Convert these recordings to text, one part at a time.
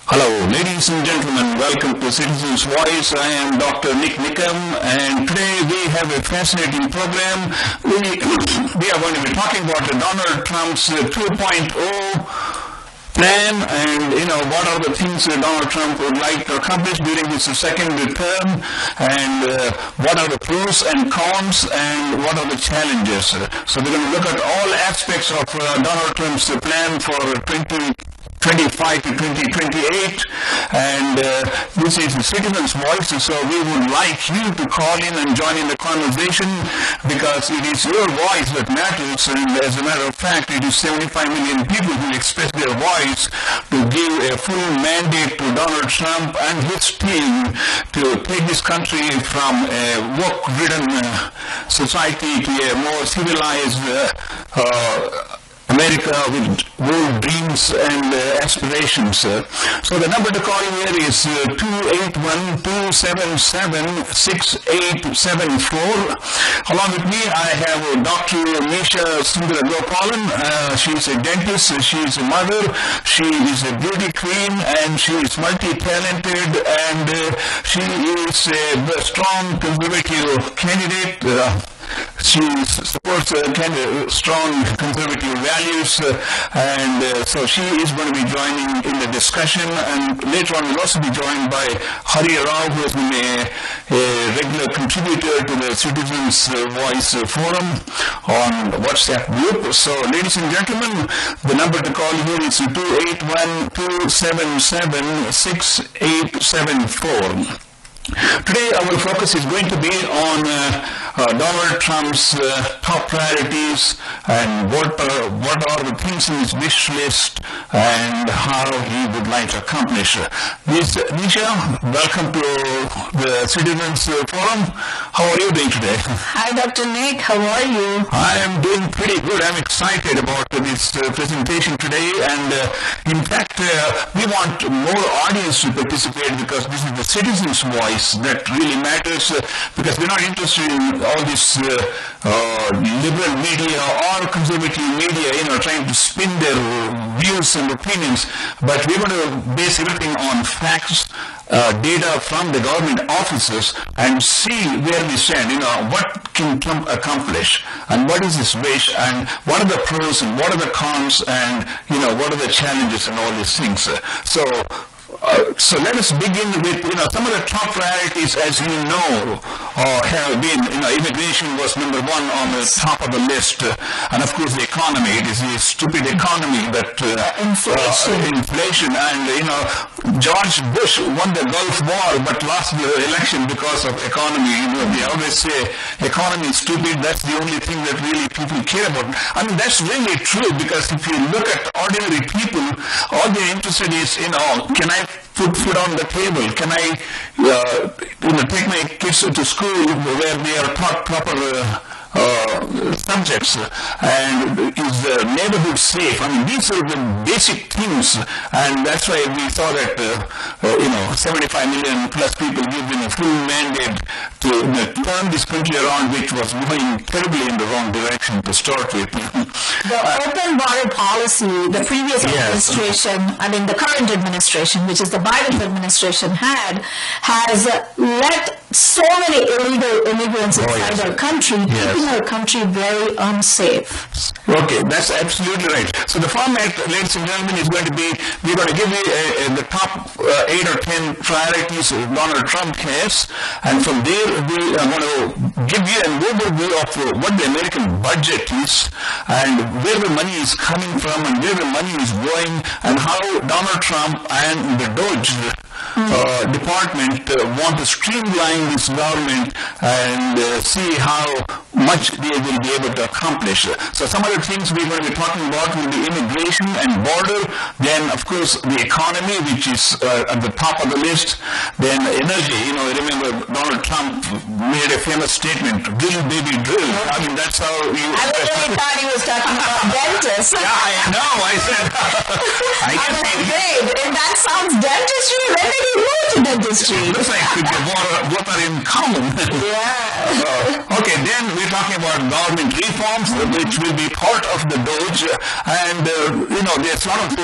Hello, ladies and gentlemen. Welcome to Citizens Voice. I am Dr. NIK NIKAM, and today we have a fascinating program. We are going to be talking about Donald Trump's 2.0 plan, and what are the things that Donald Trump would like to accomplish during his second term, and what are the pros and cons, and what are the challenges. So we're going to look at all aspects of Donald Trump's plan for 2025 to 2028, and this is the Citizens Voice, so we would like you to call in and join in the conversation, because it is your voice that matters, and as a matter of fact, it is 75 million people who express their voice to give a full mandate to Donald Trump and his team to take this country from a work-ridden society to a more civilized America with bold dreams and aspirations. So the number to call here is 281-277-6874. Along with me, I have Dr. Nisha Sundaragapalan. She is a dentist, she is a mother, she is a beauty queen, and she is multi-talented, and she is a strong conservative candidate. She supports strong conservative values, and so she is going to be joining in the discussion, and later on we'll also be joined by Hari Rao, who has been a regular contributor to the Citizens Voice Forum on WhatsApp group. So ladies and gentlemen, the number to call here is 281-277-6874. Today our focus is going to be on Donald Trump's top priorities, and what are the things in his wish list, and how he would like to accomplish. Nisha, welcome to the Citizens Forum. How are you doing today? Hi Dr. Nick, how are you? I am doing pretty good. I'm excited about this presentation today, and in fact we want more audience to participate, because this is the Citizens Voice that really matters, because we're not interested in all this liberal media or conservative media, trying to spin their views and opinions, but we're going to base everything on facts, data from the government offices, and see where we stand. What can Trump accomplish, and what is his wish, and what are the pros and what are the cons, and what are the challenges and all these things. So let us begin with some of the top priorities, as you know, have been immigration was number one on the top of the list, and of course the economy. It is the stupid economy that inflation, and George Bush won the Gulf War but lost the election because of economy. They always say economy is stupid. That's the only thing that really people care about. I mean, that's really true, because if you look at ordinary people, all they're interested is can I put food on the table? Can I take my kids to school where they are taught proper subjects, and is the neighborhood safe? I mean, these are the basic things, and that's why we saw that 75 million plus people give them a full mandate to turn this country around, which was going terribly in the wrong direction to start with. The open border policy, the previous administration, the current administration, which is the Biden administration, has let so many illegal immigrants inside our country, keeping our country very unsafe. Okay, that's absolutely right. So the format, ladies and gentlemen, is going to be, we're going to give you the top 8 or 10 priorities Donald Trump has, and from there we are going to give you an overview of what the American budget is, and where the money is coming from, and where the money is going, and how Donald Trump and the DOGE department want to streamline this government and see how much they will be able to accomplish. So some of the things we're going to be talking about will be immigration and border, then of course the economy, which is at the top of the list, then energy. Remember Donald Trump made a famous statement, drill baby drill. I mean, that's how you... I really thought he was talking about dentists. Yeah, I know, I said... Great, if that sounds dentistry, when did he go to the history. Looks like both are in common. Yeah. Okay, then we're talking about government reforms, which will be part of the Doge. And, there's a lot of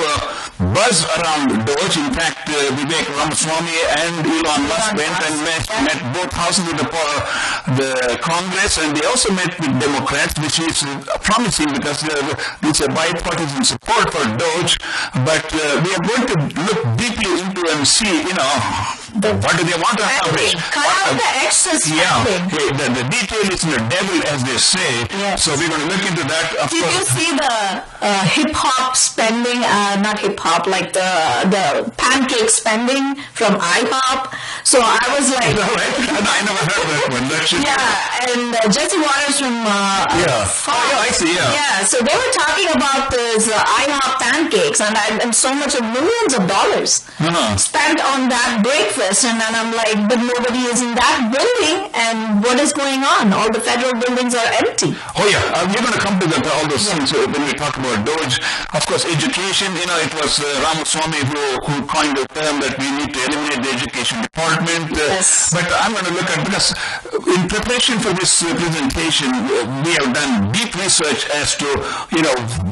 buzz around Doge. In fact, Vivek Ramaswamy and Elon Musk went and met both houses of the Congress, and they also met with Democrats, which is promising because it's a bipartisan support for Doge. But we are going to look deeply into and see, what do they want to accomplish? Cut out the excess spending. Yeah, the detail is in the devil, as they say. Yes. So we're going to look into that. Did you see the hip-hop spending, not hip-hop, like the pancake spending from IHOP? So I was like... I never heard that one. And Jesse Waters from Fox. I see, Yeah, so they were talking about this IHOP pancakes and so much of millions of dollars spent on that breakfast. And then I'm like, but nobody is in that building, and what is going on? All the federal buildings are empty. Oh yeah, we're going to come to all those things when we talk about Doge. Of course, education, it was Ramaswamy who coined the term that we need to eliminate the education department. Yes. But I'm going to look at, because in preparation for this presentation, we have done deep research as to,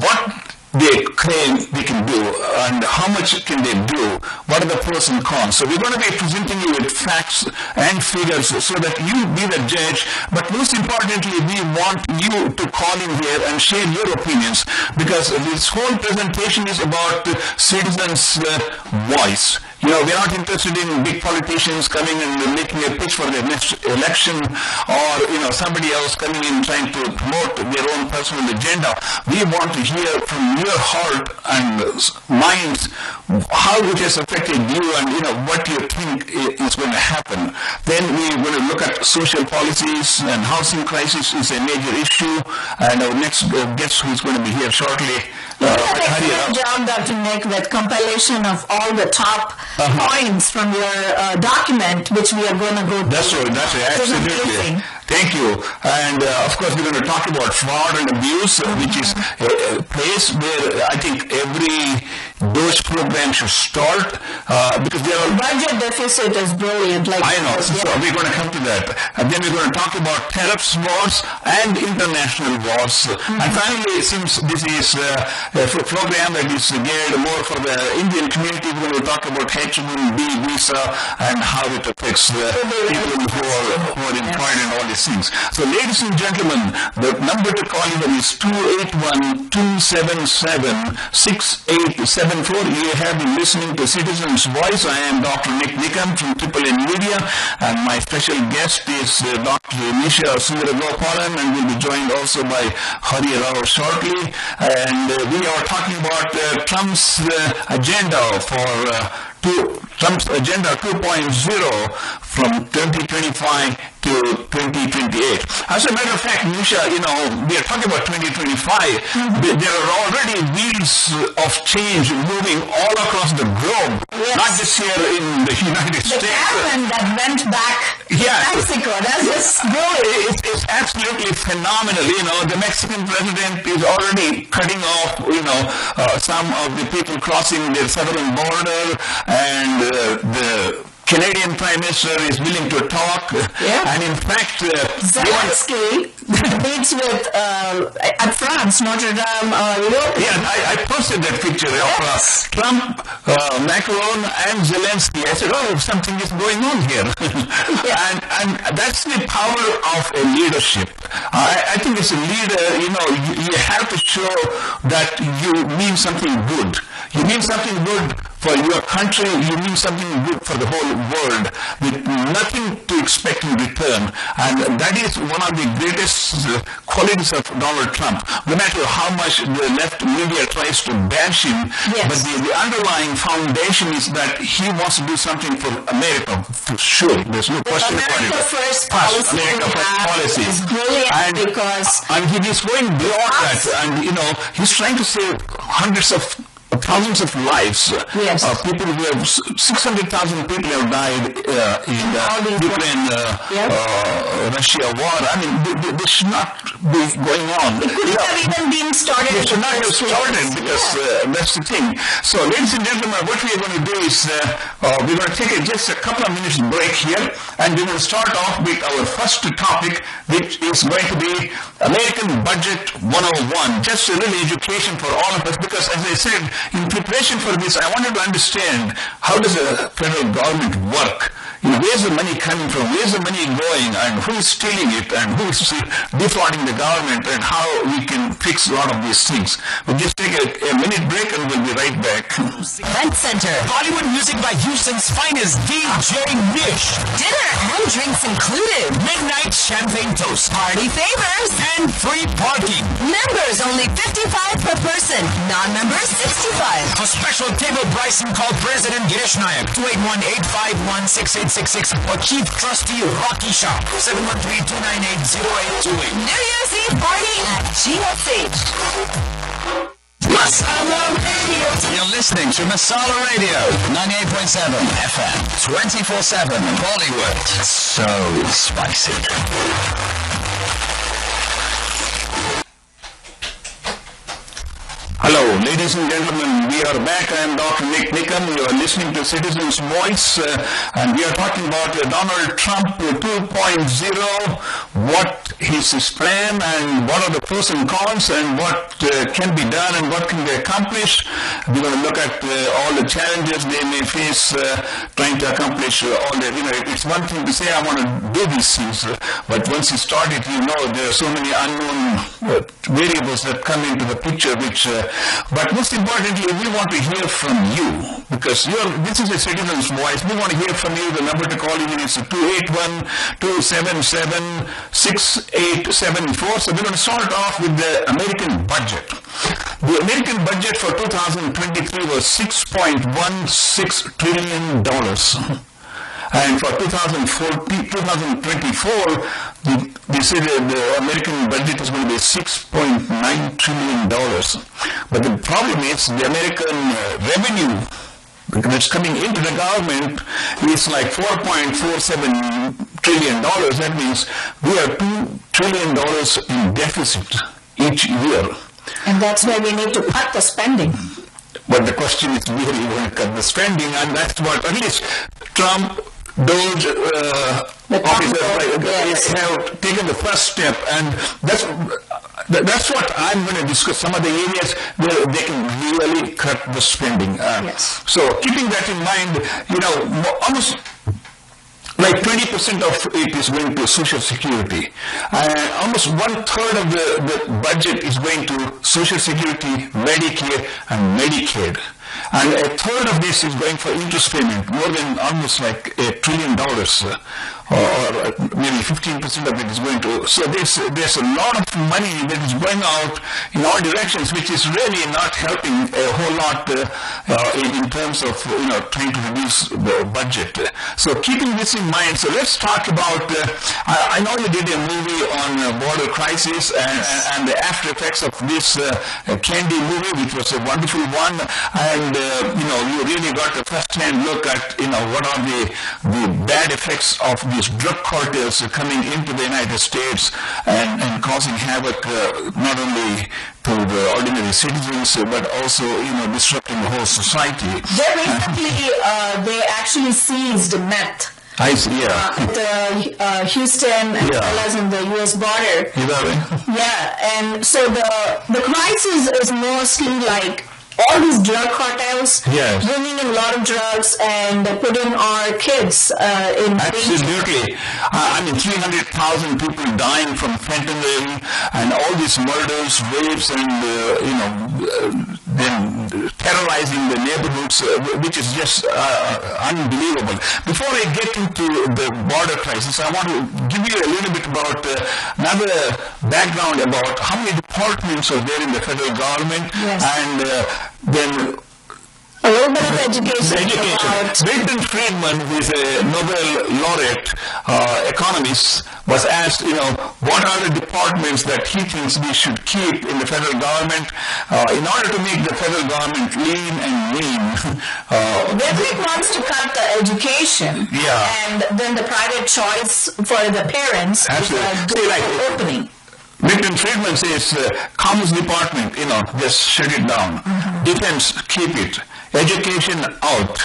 what they claim they can do and how much can they do, what are the pros and cons. So we're going to be presenting you with facts and figures so that you be the judge, but most importantly, we want you to call in here and share your opinions, because this whole presentation is about citizens' voice. We're not interested in big politicians coming and making a pitch for the next election, or, somebody else coming in trying to promote their own personal agenda. We want to hear from your heart and minds how it has affected you and, what you think is going to happen. Then we're going to look at social policies, and housing crisis is a major issue. And our next guest, who's going to be here shortly, you did a great job, Dr. Nick, with compilation of all the top points from your document, which we are going to go through. That's right, absolutely. Thank you. And of course, we're going to talk about fraud and abuse, which is a place where I think every Doge program should start, because there are... Budget deficit is brilliant. I know. So we're going to come to that. And then we're going to talk about tariffs wars and international wars. And finally, since this is a program that is geared more for the Indian community, we're going to talk about H-1B visa and how it affects the people who are employed and all these things. So ladies and gentlemen, the number to call in is 281-277-6874. You have been listening to Citizens Voice. I am Dr. NIK NIKAM from NNN Media, and my special guest is Dr. Nisha Sundaragopalan, and we'll be joined also by Hari Rao shortly. And we are talking about Trump's agenda Trump's Agenda 2.0 from 2025 to 2028. As a matter of fact, Nisha, we are talking about 2025. There are already wheels of change moving all across the globe, not just here in the United States. The caravan that went back to Mexico, that's just brilliant. It's absolutely phenomenal. The Mexican president is already cutting off, some of the people crossing their southern border, and the Canadian Prime Minister is willing to talk, and in fact, Zelensky meets with at France, Notre Dame. I posted that picture of Trump, Macron, and Zelensky. I said, something is going on here, and that's the power of a leadership. I think as a leader, you have to show that you mean something good. You mean something good for your country, you mean something good for the whole world, with nothing to expect in return. And that is one of the greatest qualities of Donald Trump. No matter how much the left media tries to bash him, but the underlying foundation is that he wants to do something for America, for sure. There's no question about it. America First policy is brilliant, because... And he is going beyond that, and he's trying to save hundreds of thousands of lives. Yes. People who have 600,000 people have died in the Ukraine, Russia war. I mean, this should not be going on. It couldn't have even been started. It should not have started because that's the thing. So, ladies and gentlemen, what we are going to do is we're going to take just a couple of minutes break here, and we will start off with our first topic, which is going to be American Budget 101. Just a little education for all of us, because as I said, in preparation for this, I wanted to understand how does the federal government work? Where's the money coming from? Where's the money going? And who's stealing it? And who's defrauding the government? And how we can fix a lot of these things. We'll just take a minute break and we'll be right back. Event Center. Bollywood music by Houston's finest DJ Nish. Dinner and drinks included. Midnight champagne toast. Party favors. And free parking. Members only $55 per person. Non-members $65. For special table pricing, call President Girish Nayak 281-851-6866 or Chief Trustee Rocky Shah 713-298-0828. New Year's Eve party at GSH. Masala Radio. You're listening to Masala Radio 98.7 FM 24/7 Bollywood. So spicy. Hello, ladies and gentlemen, we are back. I am Dr. NIK NIKAM. You are listening to Citizens' Voice, and we are talking about Donald Trump 2.0, what is his plan, and what are the pros and cons, and what can be done, and what can be accomplished. We're going to look at all the challenges they may face trying to accomplish all the, it's one thing to say, I want to do these things, but once you start it, there are so many unknown variables that come into the picture, which but most importantly, we want to hear from you, because this is a Citizen's Voice. We want to hear from you. The number to call in is 281-277-6874. So we're going to start off with the American budget. The American budget for 2023 was $6.16 trillion. And for 2024, they say that the American budget is going to be $6.9 trillion. But the problem is the American revenue that's coming into the government is like $4.47 trillion. That means we are $2 trillion in deficit each year. And that's why we need to cut the spending. But the question is, where are you going to cut the spending? And that's what, at least Trump, those officers have taken the first step, and that's what I'm going to discuss, some of the areas where they can really cut the spending. So keeping that in mind, almost like 20% of it is going to Social Security. Almost 1/3 of the budget is going to Social Security, Medicare, and Medicaid. And 1/3 of this is going for interest payment, more than almost like $1 trillion, or maybe 15% of it is going to. So there's a lot of money that is going out in all directions, which is really not helping a whole lot in terms of trying to reduce the budget. So keeping this in mind, so let's talk about. I know you did a movie on border crisis and the after effects of this Candy movie, which was a wonderful one, and you really got a first-hand look at what are the bad effects of these drug cartels coming into the United States and causing havoc not only to the ordinary citizens but also disrupting the whole society. Very recently, they actually seized meth. I see, yeah. At Houston as well as in the U.S. border. And so the crisis is mostly like all these drug cartels bringing in a lot of drugs and putting our kids in Absolutely. 300,000 people dying from fentanyl and all these murders, rapes, and then terrorizing the neighborhoods, which is just unbelievable. Before I get into the border crisis, I want to give you a little bit about another background about how many departments are there in the federal government, and then A little bit of education. Milton Friedman, who is a Nobel laureate economist, was asked, what are the departments that he thinks we should keep in the federal government in order to make the federal government lean and mean. Vivek wants to cut the education, and then the private choice for the parents is a good opening. Milton Friedman says, Commerce Department, just shut it down. Defense, keep it. Education, out.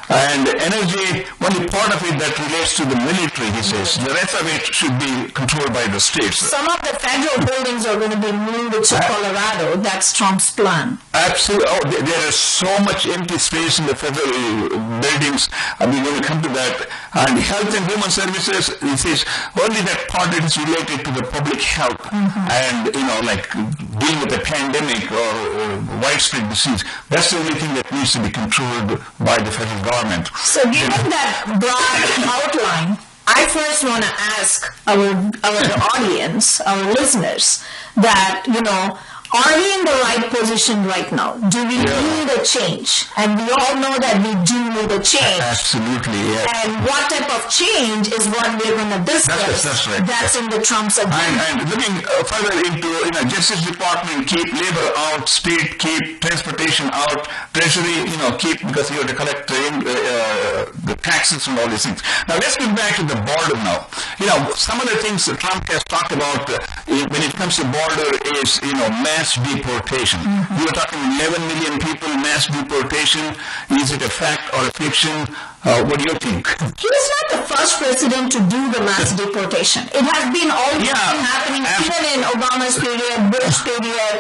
And energy, only part of it that relates to the military, he says. The rest of it should be controlled by the states. Some of the federal buildings are going to be moved to Colorado. That's Trump's plan. Absolutely. Oh, there is so much empty space in the federal buildings. We're going to come to that. And Health and Human Services, he says, only that part that is related to the public health and, like dealing with a pandemic or widespread disease. That's the only thing that needs to be controlled by the federal government. So given that broad outline, I first want to ask our audience, our listeners, that, are we in the right position right now? Do we need a change? And we all know that we do need a change. Absolutely, yes. And what type of change is what we're going to discuss. That's right. That's in the Trump's agenda. And looking further into, Justice Department, keep labor out, state keep, transportation out, treasury, keep, because you have to collect the taxes and all these things. Now let's get back to the border now. Some of the things that Trump has talked about when it comes to border is, mass deportation. We were talking 11 million people, mass deportation. Is it a fact or a fiction? What do you think? He was not the first president to do the mass deportation. It has been always happening even in Obama's period, Bush period,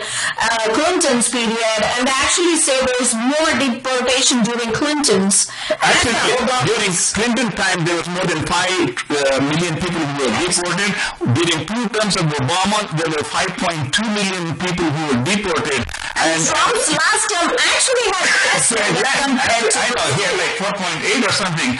Clinton's period, and they actually say there's more deportation during Clinton's. Actually, during Clinton time, there was more than 5 million people who were deported. During 2 terms of Obama, there were 5.2 million people who were deported. And Trump's last term actually had less compared to... I know, he had like 4.8 or something.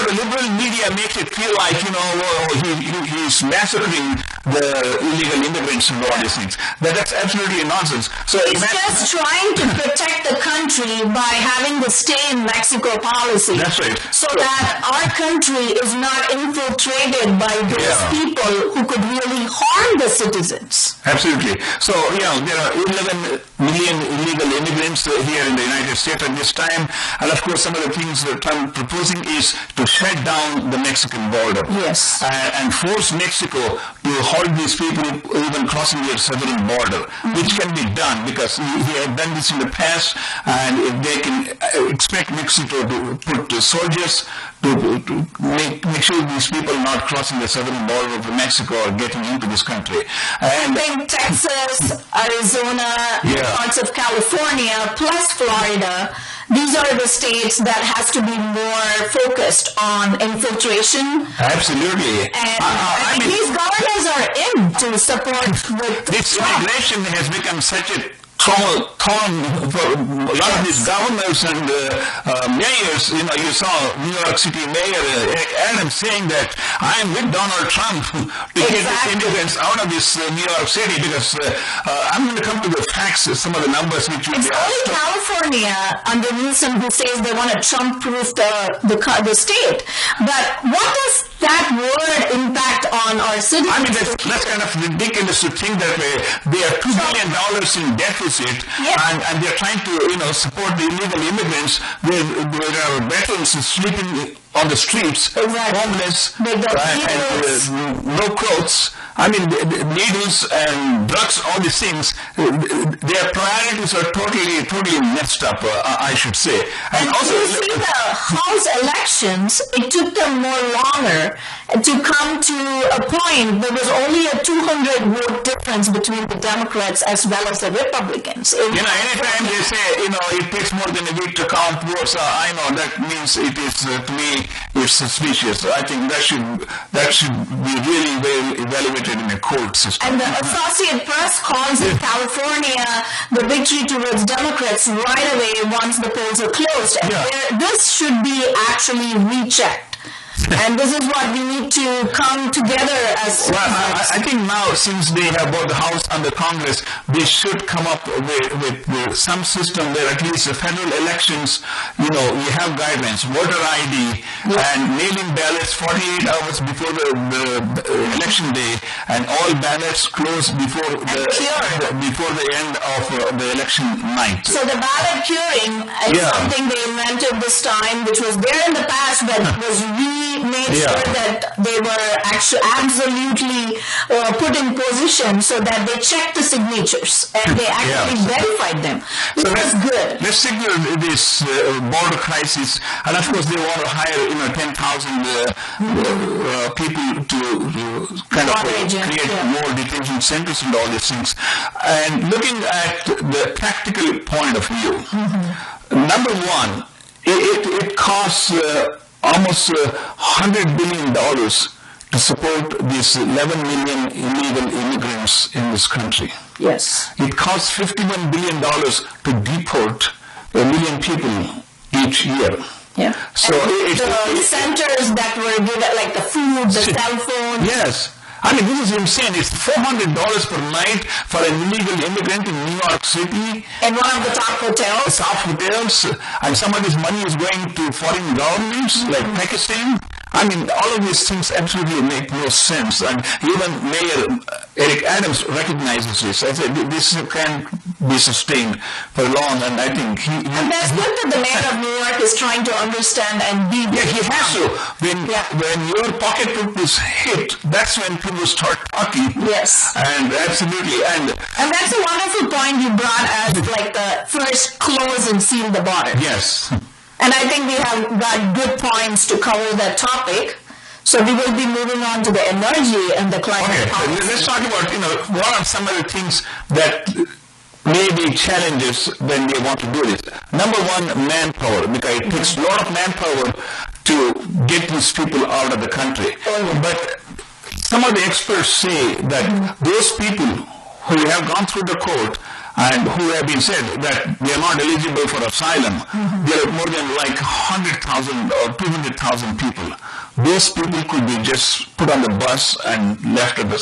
The liberal media makes it feel like, he's massacring the illegal immigrants and all these things. That's absolutely nonsense. So he's just trying to protect the country by having the stay in Mexico policy. That's right. So that our country is not infiltrated by those people who could really harm the citizens. Absolutely. So, there are 11 million illegal immigrants here in the United States at this time. And of course, some of the things that I'm proposing is to shut down the Mexican border. Yes. And force Mexico to hold these people even crossing their southern border, which can be done because he had done this in the past, and if they can expect Mexico to put soldiers to make sure these people are not crossing the southern border of Mexico or getting into this country. And then Texas, Arizona, parts of California, plus Florida, these are the states that has to be more focused on infiltration. Absolutely. And these governors are in to support with this immigration has become such a thorn for a lot of these governors and mayors. You saw New York City Mayor Eric Adams saying that I am with Donald Trump to get these immigrants out of this New York City, because I'm going to come to the facts, some of the numbers which will be only California under Newsom who says they want to Trump-proof the state. But what does that word impact on our citizens? I mean, that's kind of ridiculous to think that they are $2 billion in deficit, and they're trying to, support the illegal immigrants. There are veterans sleeping on the streets, homeless, and no clothes. I mean, needles and drugs, all these things, their priorities are totally messed up, I should say. And also, you see the House elections, it took them more longer to come to a point. There was only a 200 vote difference between the Democrats as well as the Republicans. Anytime they say, it takes more than a week to count votes, I know that means it is, to me, it's suspicious. I think that should be really well evaluated in a court system. And the Associated Press calls in California the victory towards Democrats right away once the polls are closed. And this should be actually rechecked. And this is what we need to come together as. Well, I think now, since they have both the House and the Congress, they should come up with some system where at least the federal elections, you have guidelines, voter ID, and mailing ballots 48 hours before the election day, and all ballots close before the end of the election night. So the ballot curing is something they invented this time, which was there in the past, but was made sure that they were actually absolutely put in position so that they checked the signatures and they actually verified them. So that's good. Let's signal this border crisis, and of course they want to hire 10,000 people to kind of create more detention centers and all these things. And looking at the practical point of view, number one, it costs almost $100 billion to support these 11 million illegal immigrants in this country. Yes. It costs $51 billion to deport 1 million people each year. Yeah. So the centers that were given, like the food, the cell phone. Yes. I mean, this is insane. It's $400 per night for an illegal immigrant in New York City. In one of the top hotels. And some of this money is going to foreign governments like Pakistan. I mean, all of these things absolutely make no sense. And even Mayor Eric Adams recognizes this. I said, this can't be sustained for long. And I think and that's good that the Mayor of New York is trying to understand and be. Yeah, he has to. When your pocketbook is hit, that's when people start talking. Yes. And absolutely. And that's a wonderful point you brought as like the first close and seal the border. Yes. And I think we have got good points to cover that topic. So we will be moving on to the energy and the climate policy. Let's talk about, what are some of the things that may be challenges when they want to do this. Number one, manpower, because it takes a lot of manpower to get these people out of the country. But some of the experts say that those people who have gone through the court and who have been said that they are not eligible for asylum, there are more than like 100,000 or 200,000 people. Those people could be just put on the bus and left at the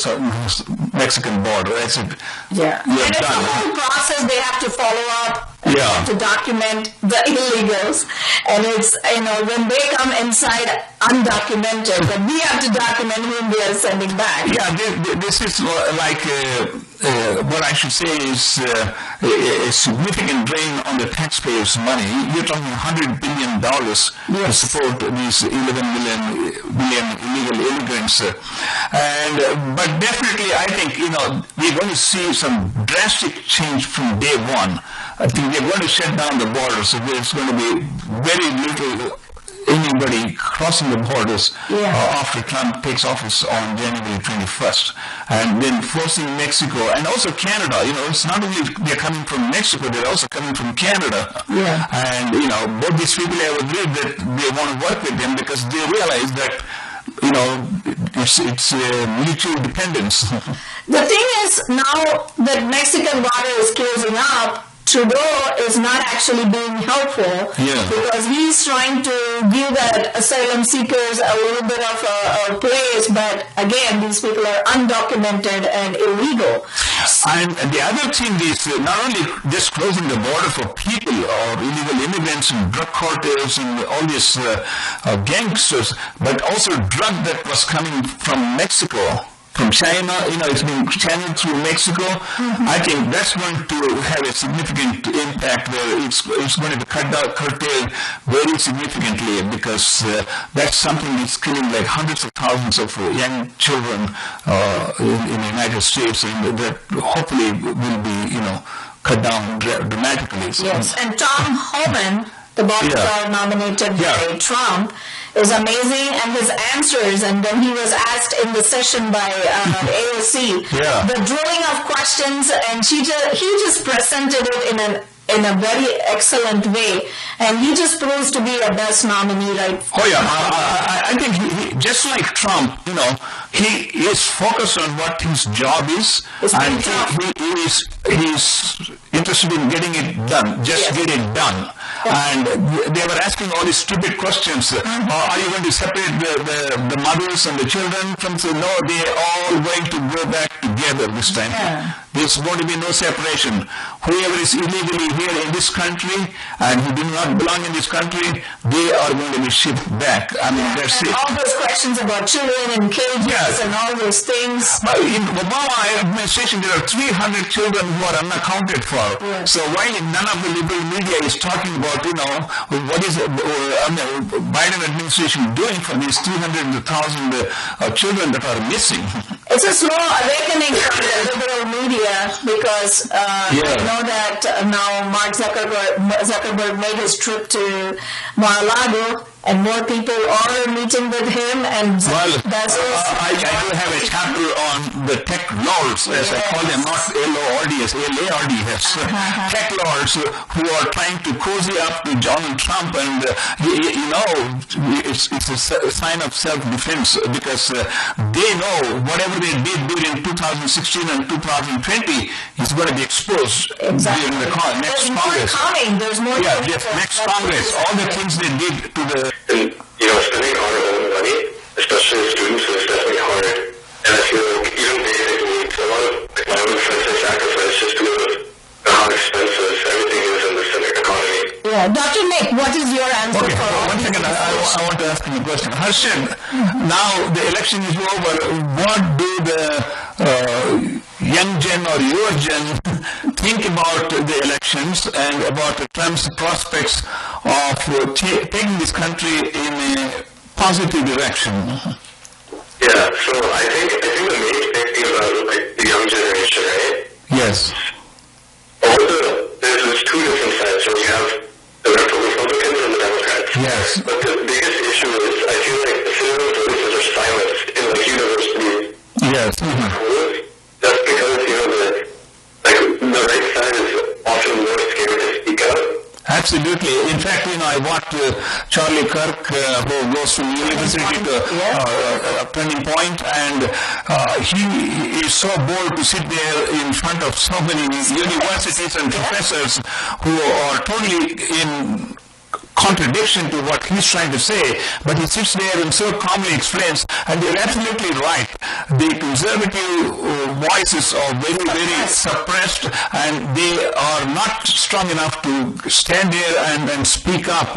Mexican border. That's it. Yeah. And it's a whole process they have to follow up. They have to document the illegals. And it's, when they come inside undocumented, then we have to document whom we are sending back. Yeah, this is like, what I should say is a significant drain on the taxpayers' money. You're talking $100 billion to support these 11 million illegal immigrants. But definitely, I think, we're going to see some drastic change from day one. I think we're going to shut down the borders, so there's going to be very little anybody crossing the borders after Trump takes office on January 21st. And then forcing Mexico and also Canada, it's not only they're coming from Mexico, they're also coming from Canada. Yeah. And, both these people have agreed that they want to work with them because they realize that, it's mutual dependence. The thing is, now that Mexican border is closing up, Trudeau is not actually being helpful because he's trying to give that asylum seekers a little bit of a place, but again, these people are undocumented and illegal. And the other thing is not only just closing the border for people or illegal immigrants and drug cartels and all these gangsters, but also drug that was coming from Mexico. From China, it's being channeled through Mexico. I think that's going to have a significant impact where it's going to be curtailed very significantly because that's something that's killing like hundreds of thousands of young children in the United States, and that hopefully will be, cut down dramatically. Yes, and Tom Homan, the bodyguard nominated by Trump, is amazing, and his answers, and when he was asked in the session by AOC, the drilling of questions, and he just presented it in a very excellent way, and he just proves to be a best nominee, right? I think he just like Trump, he is focused on what his job is, and he is interested in getting it done, just get it done. And they were asking all these stupid questions. Are you going to separate the mothers and the children from? No, they are all going to go back together this time. There's going to be no separation. Whoever is illegally here in this country and who do not belong in this country, they are going to be shipped back. I mean, that's it. All those questions about children and cages and all those things. In the Obama administration, there are 300 children who are unaccounted for. So why none of the liberal media is talking about, what is the Biden administration doing for these 300,000 children that are missing? It's a slow awakening from the liberal media because I know that now Mark Zuckerberg made his trip to Mar-a-Lago, and more people are meeting with him. And I do have a chapter on the tech lords, as I call them, not L-O-R-D-S, L-A-R-D-S, tech lords who are trying to cozy up to Donald Trump, and it's a sign of self-defense because they know whatever they did during 2016 and 2020 is going to be exposed during the next Congress. There's more coming. Next Congress, all the things they did to the... And, spending hard earned money, especially as students, is definitely hard. And I feel like even basic needs, a lot of my own friends have sacrificed just because of how expensive everything is in the civic economy. Yeah, Dr. Nick, what is your answer for all one second, I want to ask you a question. Harshad, now the election is over. What do the young gen or your gen think about the elections and about Trump's prospects of taking this country in a positive direction? Yeah, so I think the main thing about the young generation, right? Yes. There's two different sides. So you have the Republicans and the Democrats. Yes. But the biggest issue is I feel like the citizen voices are silenced in universities. Yes. That's because the right side is often more scared to speak up. Absolutely. In fact, I watched Charlie Kirk, who goes from university to Turning Point, and he is so bold to sit there in front of so many universities and professors who are totally in contradiction to what he's trying to say, but he sits there and so calmly explains, and they're absolutely right. The conservative voices are very, very suppressed, and they are not strong enough to stand there and speak up.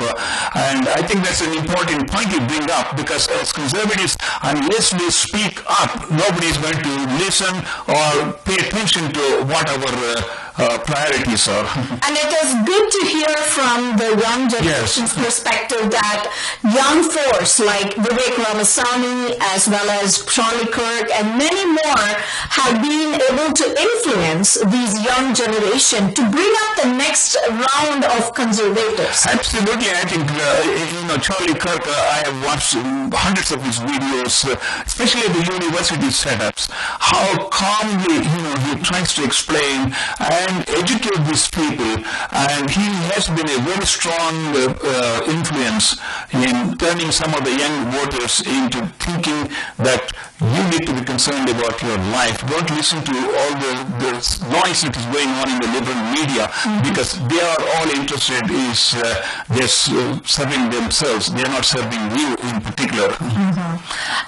And I think that's an important point you bring up, because as conservatives, unless we speak up, nobody is going to listen or pay attention to what our priorities are. And it is good to hear from the young generation's perspective that young force like Vivek Ramaswamy as well as Charlie Kirk and many more have been able to influence these young generation to bring up the next round of conservatives. Absolutely. I think, Charlie Kirk, I have watched hundreds of his videos, especially the university setups, how calmly, he tries to explain and educate these people, and he has been a very strong influence in turning some of the young voters into thinking that you need to be concerned about your life. Don't listen to all the noise that is going on in the liberal media, because they are all interested in just serving themselves. They are not serving you in particular.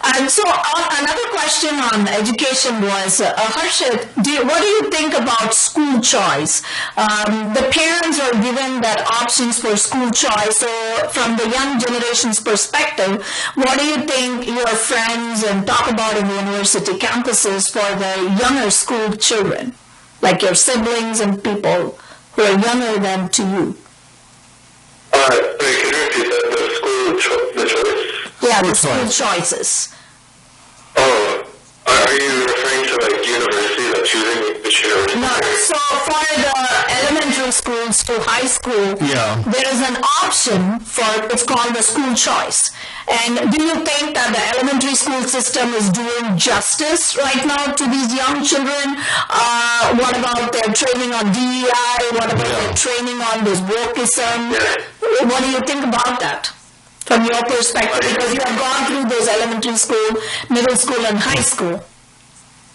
And so another question on education was, Harshad, what do you think about school choice? The parents are given that options for school choice. So from the young generation's perspective, what do you think your friends and talk about in the university campuses for the younger school children, like your siblings and people who are younger than to you? Can you repeat that? The choice? Yeah, the school choices. Oh, are you referring to university, choosing which university? No, so for the elementary schools to high school, there is an option for, it's called the school choice. And do you think that the elementary school system is doing justice right now to these young children? What about their training on DEI? What about their training on this wokeism? What do you think about that? from your perspective, because you have gone through those elementary school, middle school, and high school.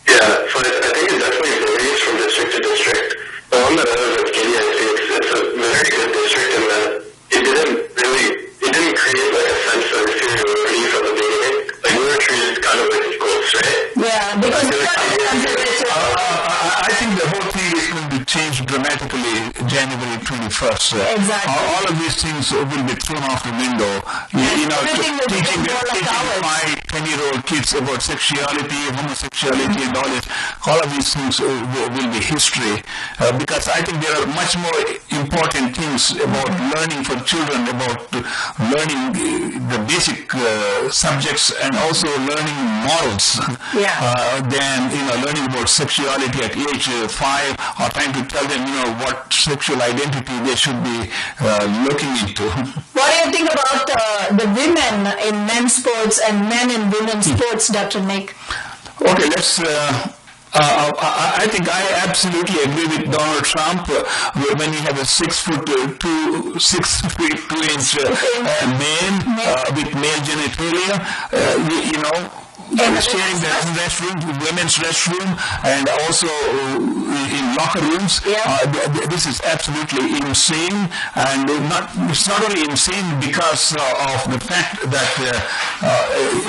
Yeah, so I think it definitely varies from district to district. The one that I was at Katie, I see it's a very good district in that it didn't create like a sense of inferiority from the beginning. Like we were treated kind of like equals, right? Yeah, because I think the whole thing is going to change dramatically January 21st. Exactly. All of these things will be thrown off the window. Teaching my 10-year-old kids about sexuality, homosexuality, and all of these things will be history. Because I think there are much more important things about learning for children, about learning the basic subjects and also learning morals than learning about sexuality at age 5 or trying to tell them what sexual identity they should be looking into. What do you think about the women in men's sports and men in women's sports, Dr. Nick? Okay, let's. I think I absolutely agree with Donald Trump when you have a 6'2" man with male genitalia, sharing the restroom, women's restroom, and also in locker rooms. This is absolutely insane, and it's not only insane because of the fact that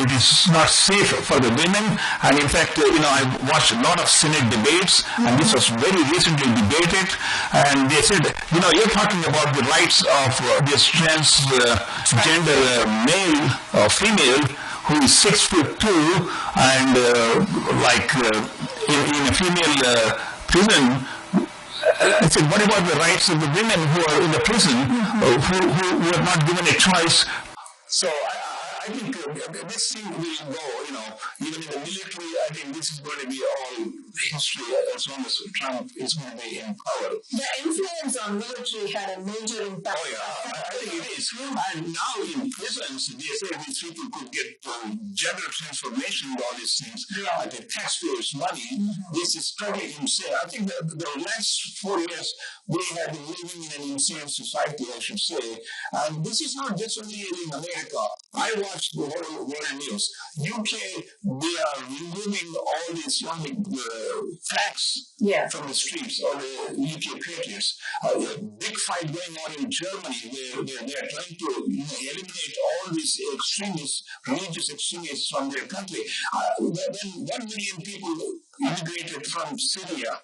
it is not safe for the women. And in fact, I watched a lot of Senate debates, and this was very recently debated, and they said, you're talking about the rights of this transgender male or female who is 6'2" and in a female prison. I said, what about the rights of the women who are in the prison who are not given a choice? So I think this thing will go, even in the military, I think this is going to be all history as long as Trump is going to be in power. The influence on military had a major impact. Oh yeah, I think it is. And now in prisons, they say these people could get gender transformation and all these things. The taxpayers' money. This is totally insane. I think the last 4 years, we have been living in an insane society, I should say. And this is not just only in America. I watched the whole world news. UK, they are removing all these young flags from the streets, all the UK patriots. A big fight going on in Germany where they are trying to eliminate all these extremists, religious extremists from their country. When 1 million people immigrated from Syria,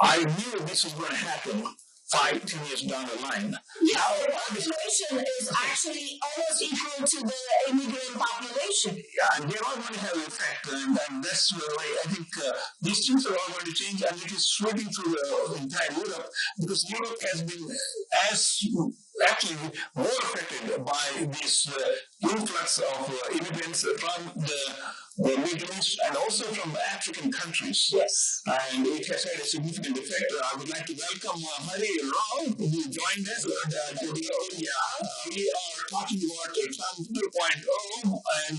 I knew this was going to happen 5-10 years down the line. Yeah, the population is actually almost equal to the immigrant population. Yeah, and they're all going to have an effect, and that's why I think these things are all going to change, and it is sweeping through the entire Europe, because Europe has been actually more affected by this influx of immigrants from the Middle East and also from African countries. Yes. And it has had a significant effect. I would like to welcome Hari Rao, who joined us. We are talking about Trump 2.0, and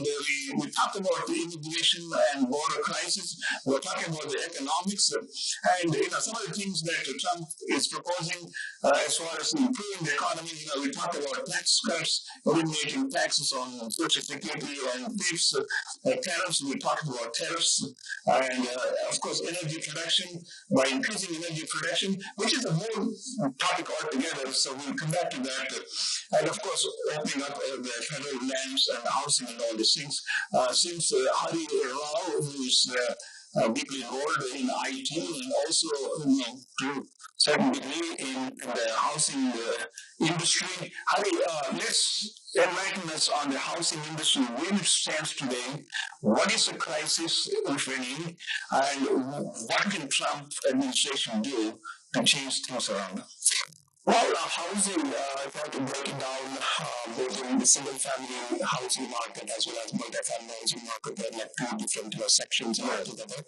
we talked about the immigration and border crisis. We're talking about the economics, and some of the things that Trump is proposing as far as improving the economy. We talked about tax cuts, eliminating taxes on Social Security and thieves, tariffs. We talked about tariffs, and of course, energy production, by increasing energy production, which is a whole topic altogether. So we'll come back to that. And of course, opening up the federal lands and housing and all these things. Since Hari Rao, who is deeply involved in IT and also to certain degree in the housing industry. Hari, let's enlighten us on the housing industry, where it stands today, what is the crisis, if any, and what can Trump administration do to change things around? Well, housing, if I have to break it down, both in the single-family housing market as well as multi-family housing market, there are like two different sections altogether.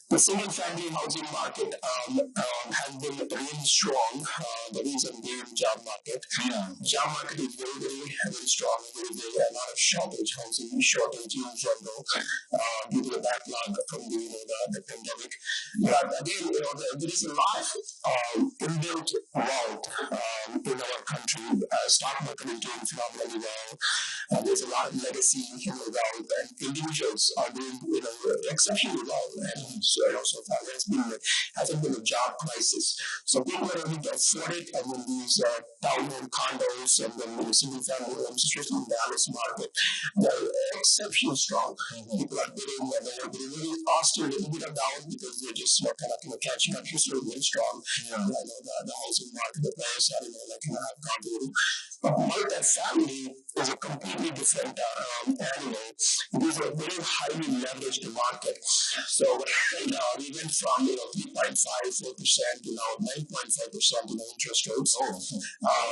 The single-family housing market has been really strong. The reason being job market. Job market is very, very strong. There is a lot of housing shortage in general due to the backlog from the pandemic. But again, there is a lot of inbuilt wealth in our country. Stock market is doing phenomenally well. There's a lot of legacy wealth, and individuals are doing exceptionally well. And so far hasn't been a job crisis. So people are able to afford it, and then these townhome condos and then single family homes, especially in the Dallas market, they're exceptionally strong. People are bidding, and they're really lost a little bit of down because they're just kind of catching up. History really strong. The housing market, the players are have gone through. But multifamily is a completely different animal. It is a very highly leveraged market. So we went from 3.54% to now 9.5% in interest rates.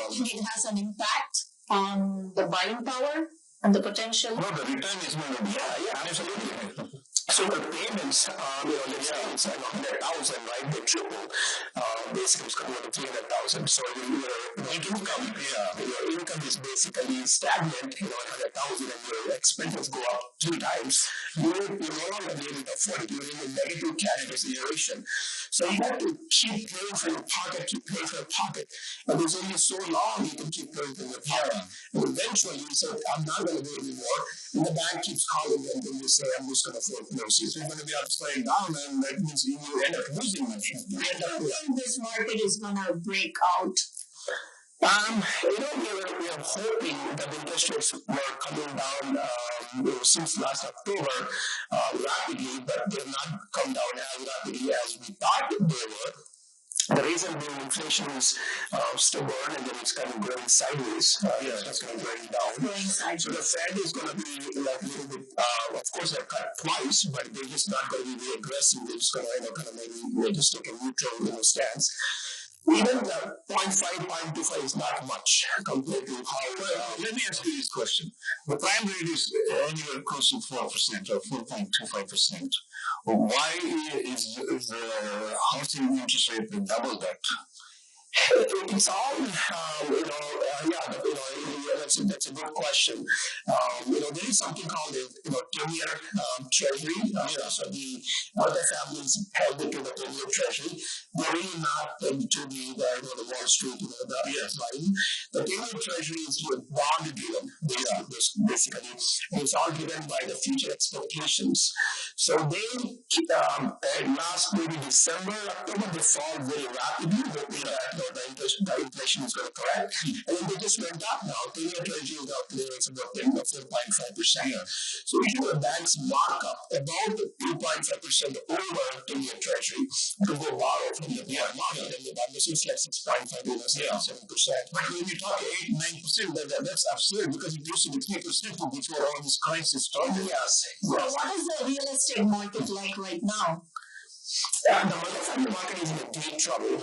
Do you think it has an impact on the buying power and the potential? No, the return is going to be absolutely. So the payments, let's say it's 100,000, right? They triple. Basically, it's coming to 300,000. So your income is basically stagnant, 100,000, and your expenses go up 3 times. You're no longer able to afford it. You're in a negative cash generation. So you have to keep paying for your pocket, keep paying for your pocket. And there's only so long you can keep paying for your pocket. And eventually you say, I'm not going to do it anymore. And the bank keeps calling them and you say, I'm just going to afford it. So you're going to be upside down, and that means you end up losing money. I think this market is going to break out. We are hoping that the interest rates were coming down since last October rapidly, but they have not come down as rapidly as we thought they were. The reason being inflation is stubborn, and then it's kind of going sideways. It's kind of going down. So the Fed is going to be a little bit, of course, they're cut twice, but they're just not going to be very aggressive. They're just going to maybe just take a neutral stance. Even the 0.5, 0.25 is not much compared to how. Let me ask you this question. The prime rate is anywhere close to 4% or 4.25%. Why is the housing interest rate double that? It's all, that's a good question. There is something called a 10-year treasury. So the multifamilies held into the 10-year treasury. They're really not pegged to the Wall Street, line. The 10-year treasury is bond driven, basically. And it's all driven by the future expectations. So they, last maybe December, October, they fall very rapidly, hoping that the inflation is going to correct. And then they just went up now. 10-year treasury is out there, it's about 4.5%. So usually the banks mark up about 2.5% over 10-year treasury to go borrow from the market, and the bank is like 6.5, 7%. But when you talk 8-9%, that's absurd, because it used to be 3% before all this crisis started. Yes. So what is the real estate market like right now? The multifamily market is in deep trouble.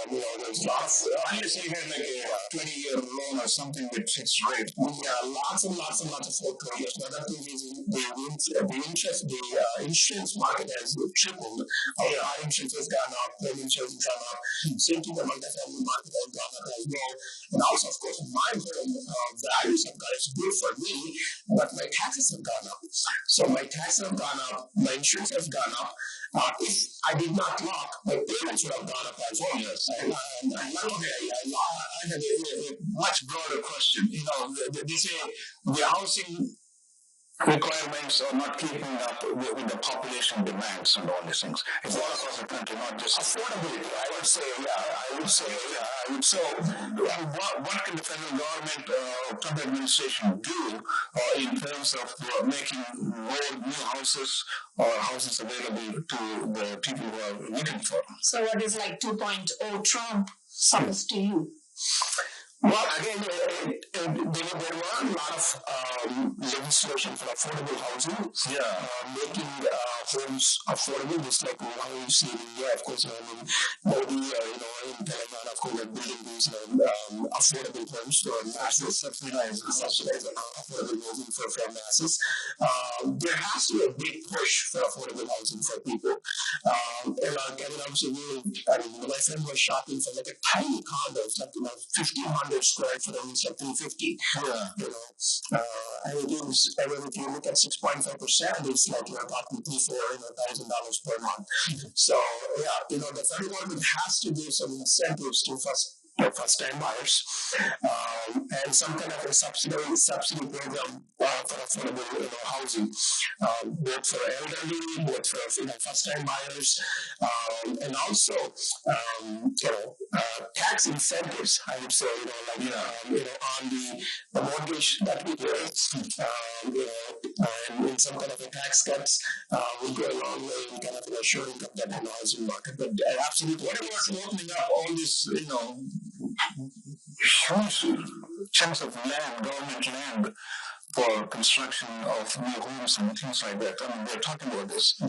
There's lots of, unless you had like a 20-year loan or something with fixed rate. Lots and lots of foreclosures. Another thing is the insurance market has tripled. Our insurance has gone up, home insurance has gone up. Same thing, the multifamily market has gone up as well. And also, of course, my home values have gone up. It's good for me, but my taxes have gone up. So my taxes have gone up, my insurance has gone up. If I did not lock, my payments would have gone up as well. Yes. I have a much broader question. They say the housing requirements are not keeping up with the population demands and all these things. It's all across the country, not just affordability. I would say. So, what can the federal government, Trump administration do in terms of making more new houses or houses available to the people who are looking for them? So, what is like 2.0 Trump sounds to you? Well, again, there were a lot of legislation for affordable housing, making homes affordable, just like how you see in India. Of course, Modi, in Telangana, of course, they're building these affordable homes for masses, subsidized affordable housing for masses. There has to be a big push for affordable housing for people. And obviously, my friend was shopping for like a tiny condo, it's like 1,500 square foot, and it's like 350. Yeah. And it is, and if you look at 6.5%, it's like you're talking $3,000-$4,000 per month. So yeah, the federal government has to give some incentives to first-time buyers, and some kind of a subsidy program for affordable housing, both for elderly, both for first-time buyers, and also tax incentives. I would say on the mortgage that we pay, and in some kind of a tax cuts will go a long way in kind of assuring of that housing market. But absolutely, what about opening up all this, huge chunks of land, government land, for construction of new homes and things like that? I mean, they're talking about this.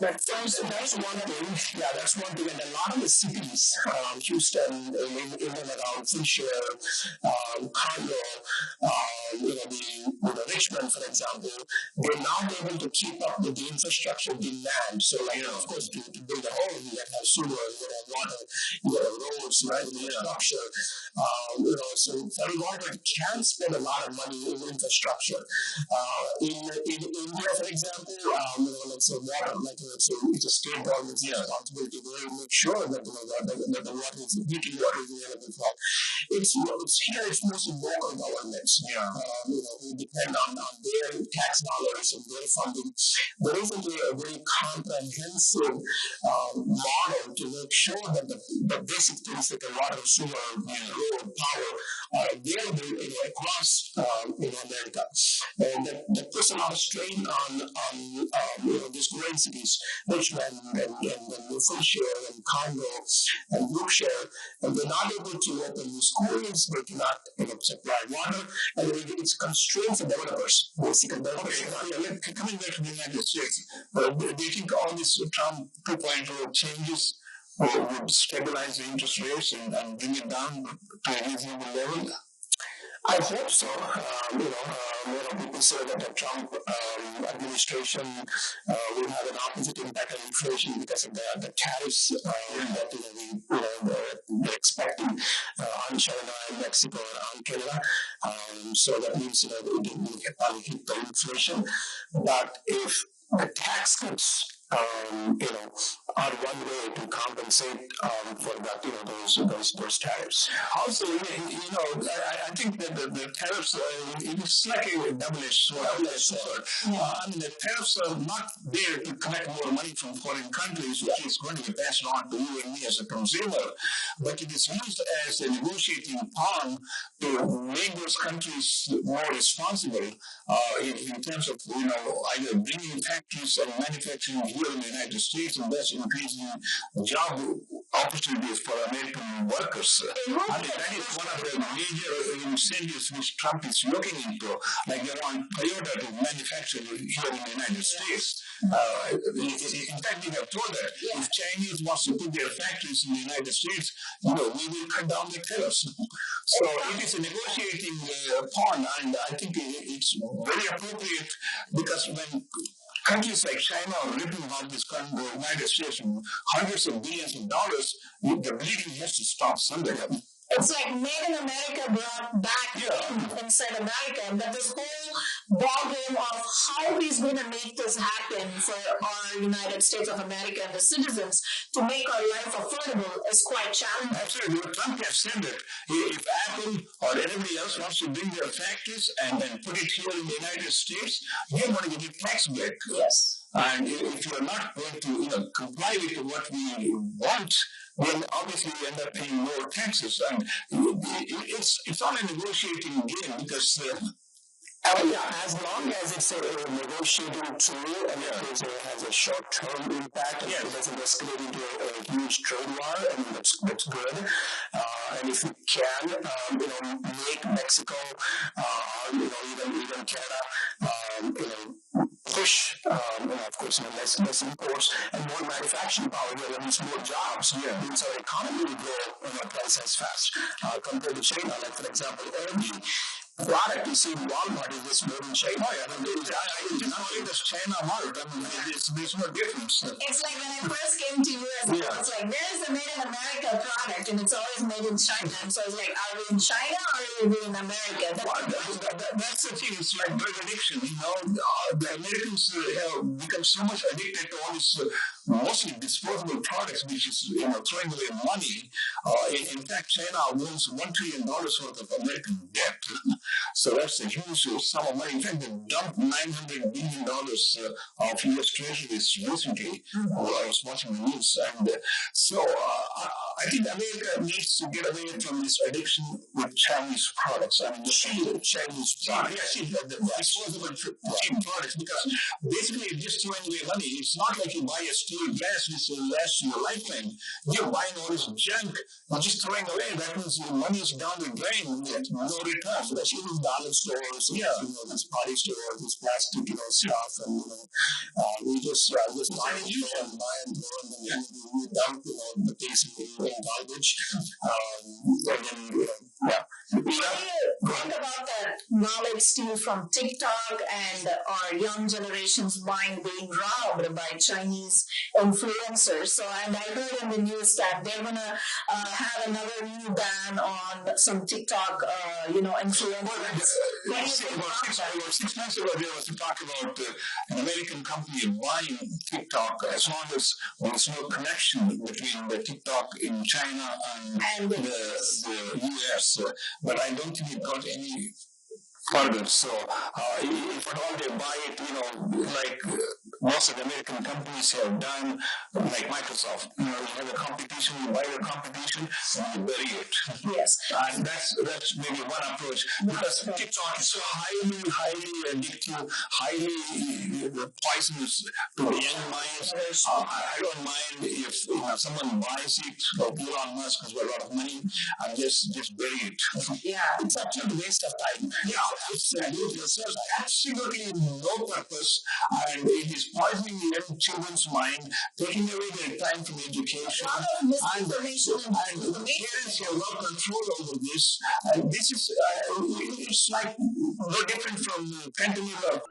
That's one thing. Yeah, that's one thing. And a lot of the cities, Houston, in and around Fisher, Congo, Richmond, for example, they're not able to keep up with the infrastructure demand. So, of course, to build a home, you got to have sewer, you got to have water, you got to have roads, right? Infrastructure. So federal government can spend a lot of money in infrastructure. In India, for example, let's say water, it's a state government's responsibility to make sure that the water is drinking water is available for all. It's mostly local governments, who depend on their tax dollars and their funding. There isn't a very comprehensive model to make sure that the basic things like the water, sewer, road, power are available across America. And that puts a lot of strain on these growing cities, Richmond and Fisher and Congo and Brookshire, and they're not able to open new schools, they cannot supply water, and it's constraints the developers, basically. Coming back to the United States, do you think all these Trump 2.0 changes would stabilize the interest rates and bring it down to a reasonable level? I hope so. People say that the Trump administration will have an opposite impact on inflation because of the tariffs that they're expecting on China and Mexico and on Canada. So that means it will probably hit the inflation. But if the tax cuts are one way to compensate for that, those tariffs. Also, I think that the tariffs, it's like a double-edged sword. I mean, the tariffs are not there to collect more money from foreign countries, which is going to be passed on to you and me as a consumer, but it is used as a negotiating pawn to make those countries more responsible in terms of, either bringing factories and manufacturing here in the United States and thus increasing job opportunities for American workers. I mean, that is one of the major incentives which Trump is looking into. Like they want Toyota to manufacture here in the United States. In fact, we have told that if Chinese wants to put their factories in the United States, we will cut down the tariffs. So it is a negotiating pawn, and I think it's very appropriate because when countries like China are ripping off the United States hundreds of billions of dollars, the bleeding has to stop somewhere. It's like made in America brought back inside America, but this whole ballgame of how he's going to make this happen for our United States of America and the citizens to make our life affordable is quite challenging. Absolutely. Trump has said that if Apple or anybody else wants to bring their factories and then put it here in the United States, you're going to get a tax break. Yes. And if you're not going to comply with what we want, then obviously you end up paying more taxes. And it's not a negotiating game because as long as it's a negotiating tool and it has a short-term impact and it doesn't escalate into a huge trade war, and that's good. And if we can, make Mexico, even Canada, push, of course, less imports and more manufacturing power here, that means more jobs here. Means our economy will grow twice as fast compared to China. Like, for example, product you see in Walmart is just made in China. Oh, yeah. Not only does China malt, I mean, there's no difference. It's like when I first came to US, it's like, there's a made in America product, and it's always made in China. And so it's like, are we in China or are we in America? That's the thing. It's like drug addiction. The Americans have become so much addicted to all these mostly disposable products, which is throwing away money. In fact, China owns $1 trillion worth of American debt. So that's a huge sum of money. In fact, they dumped $900 billion of U.S. treasuries recently. I was watching the news. And so I think America needs to get away from this addiction with Chinese products. I mean, the Chinese products. The disposable cheap products. Because basically, you're just throwing away money. It's not like you buy a steel glass which will last you a lifetime. You're buying all this junk. You're just throwing away. That means your money is down the drain. No return. So that's even dollar stores, these party stores, this plastic, stuff, and we just buy and throw and then we dump, the things in garbage, and then What do you think about that knowledge steal from TikTok and our young generation's mind being robbed by Chinese influencers? So, and I heard in the news that they're gonna have another new ban on some TikTok, influencers. What do you think about that? 6 months ago, there was a talk about an American company buying TikTok as long as there's no connection between the TikTok in China and the US. But I don't think it got any further. So if at all they buy it, like most of the American companies have done, like Microsoft, you have a competition, you buy the competition, and you bury it. Yes. And that's maybe one approach. Because TikTok is so highly addictive, highly poisonous to the young minds. I don't mind if someone buys it, like Elon Musk has got a lot of money, and just bury it. Yeah. It's actually a waste of time. Yeah. It serves absolutely no purpose, and it is poisoning the young children's mind, taking away their time from education. A lot of misinformation and the parents have no control over this. And this is it's like no different from fentanyl or